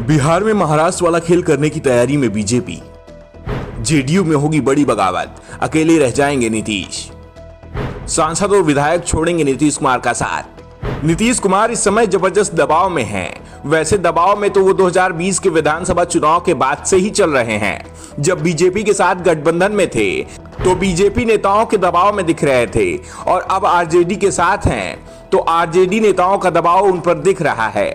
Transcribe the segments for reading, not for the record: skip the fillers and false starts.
बिहार में महाराष्ट्र वाला खेल करने की तैयारी में बीजेपी। जेडीयू में होगी बड़ी बगावत, अकेले रह जाएंगे नीतीश। सांसद और विधायक छोड़ेंगे नीतीश कुमार का साथ। नीतीश कुमार इस समय जबरदस्त दबाव में हैं। वैसे दबाव में तो वो 2020 के विधानसभा चुनाव के बाद से ही चल रहे हैं। जब बीजेपी के साथ गठबंधन में थे तो बीजेपी नेताओं के दबाव में दिख रहे थे, और अब आरजेडी के साथ हैं तो आरजेडी नेताओं का दबाव उन पर दिख रहा है।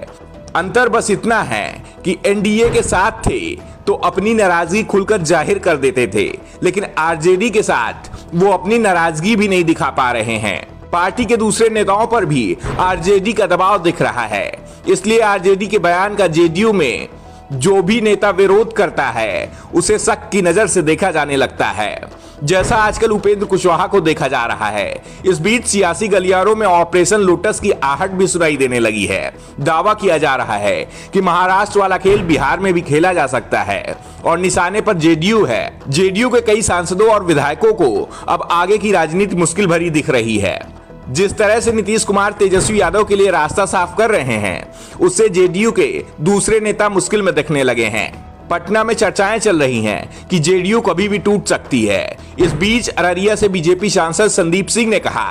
अंतर बस इतना है कि एनडीए के साथ थे तो अपनी नाराजगी खुलकर जाहिर कर देते थे, लेकिन आरजेडी के साथ वो अपनी नाराजगी भी नहीं दिखा पा रहे हैं। पार्टी के दूसरे नेताओं पर भी आरजेडी का दबाव दिख रहा है, इसलिए आरजेडी के बयान का जेडीयू में जो भी नेता विरोध करता है उसे शक की नजर से देखा जाने लगता है, जैसा आजकल उपेंद्र कुशवाहा को देखा जा रहा है। इस बीच सियासी गलियारों में ऑपरेशन लोटस की आहट भी सुनाई देने लगी है। दावा किया जा रहा है कि महाराष्ट्र वाला खेल बिहार में भी खेला जा सकता है, और निशाने पर जेडीयू है। जेडीयू के कई सांसदों और विधायकों को अब आगे की राजनीति मुश्किल भरी दिख रही है। जिस तरह से नीतीश कुमार तेजस्वी यादव के लिए रास्ता साफ कर रहे हैं, उससे जेडीयू के दूसरे नेता मुश्किल में दिखने लगे हैं। पटना में चर्चाएं चल रही हैं कि जेडीयू कभी भी टूट सकती है। इस बीच अररिया से बीजेपी सांसद संदीप सिंह ने कहा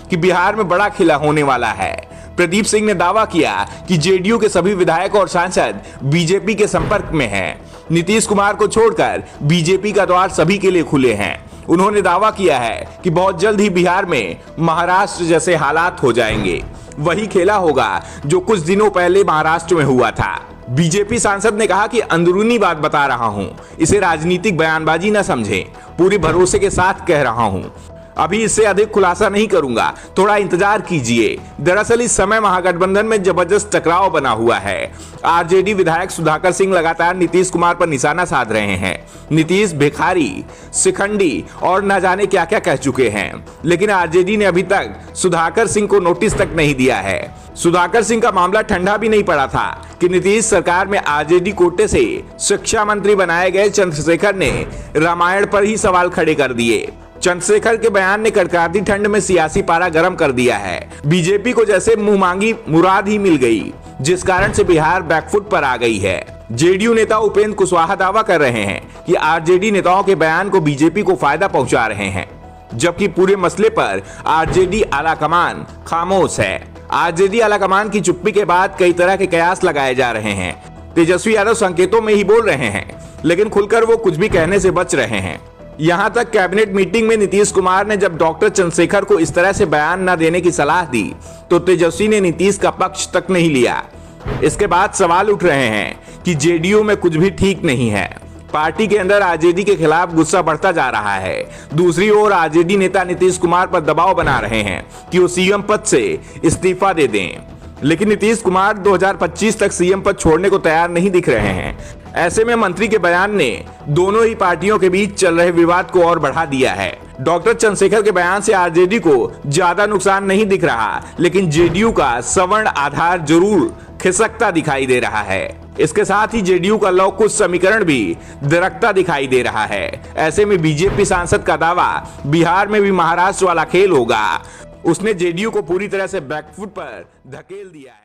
कि बिहार में बड़ा खेला होने वाला है। प्रदीप सिंह ने दावा किया कि जेडीयू के सभी विधायक और सांसद बीजेपी के संपर्क में हैं। नीतीश कुमार को छोड़कर बीजेपी का द्वार सभी के लिए खुले हैं। उन्होंने दावा किया है कि बहुत जल्द ही बिहार में महाराष्ट्र जैसे हालात हो जाएंगे। वही खेला होगा जो कुछ दिनों पहले महाराष्ट्र में हुआ था। बीजेपी सांसद ने कहा कि अंदरूनी बात बता रहा हूं, इसे राजनीतिक बयानबाजी न समझें, पूरे भरोसे के साथ कह रहा हूं। अभी इससे अधिक खुलासा नहीं करूंगा, थोड़ा इंतजार कीजिए। दरअसल इस समय महागठबंधन में जबरदस्त टकराव बना हुआ है। आरजेडी विधायक सुधाकर सिंह लगातार नीतीश कुमार पर निशाना साध रहे हैं। नीतीश भिखारी, शिखंडी और न जाने क्या क्या कह चुके हैं, लेकिन आरजेडी ने अभी तक सुधाकर सिंह को नोटिस तक नहीं दिया है। सुधाकर सिंह का मामला ठंडा भी नहीं पड़ा था कि नीतीश सरकार में आरजेडी कोटे से शिक्षा मंत्री बनाए गए चंद्रशेखर ने रामायण पर ही सवाल खड़े कर दिए। चंद्रशेखर के बयान ने कड़कड़ाती ठंड में सियासी पारा गर्म कर दिया है। बीजेपी को जैसे मुंह मांगी मुराद ही मिल गई, जिस कारण से बिहार बैकफुट पर आ गई है। जेडीयू नेता उपेंद्र कुशवाहा दावा कर रहे हैं कि आरजेडी नेताओं के बयान को बीजेपी को फायदा पहुंचा रहे हैं, जबकि पूरे मसले पर आरजेडी आलाकमान खामोश है। आरजेडी आलाकमान की चुप्पी के बाद कई तरह के कयास लगाए जा रहे हैं। तेजस्वी यादव संकेतों में ही बोल रहे हैं, लेकिन खुलकर वो कुछ भी कहने से बच रहे हैं। यहां तक कैबिनेट मीटिंग में नीतीश कुमार ने जब डॉक्टर चंद्रशेखर को इस तरह से बयान न देने की सलाह दी तो तेजस्वी ने नीतीश का पक्ष तक नहीं लिया। इसके बाद सवाल उठ रहे हैं कि जेडीयू में कुछ भी ठीक नहीं है। पार्टी के अंदर आरजेडी के खिलाफ गुस्सा बढ़ता जा रहा है। दूसरी ओर आरजेडी नेता नीतीश कुमार पर दबाव बना रहे हैं कि वो सीएम पद से इस्तीफा दे दें, लेकिन नीतीश कुमार 2025 तक सीएम पद छोड़ने को तैयार नहीं दिख रहे हैं। ऐसे में मंत्री के बयान ने दोनों ही पार्टियों के बीच चल रहे विवाद को और बढ़ा दिया है। डॉक्टर चंद्रशेखर के बयान से आरजेडी को ज्यादा नुकसान नहीं दिख रहा, लेकिन जेडीयू का सवर्ण आधार जरूर खिसकता दिखाई दे रहा है। इसके साथ ही जेडीयू का लौकुश समीकरण भी दरकता दिखाई दे रहा है। ऐसे में बीजेपी सांसद का दावा बिहार में भी महाराष्ट्र वाला खेल होगा, उसने जेडीयू को पूरी तरह से बैकफुट पर धकेल दिया है।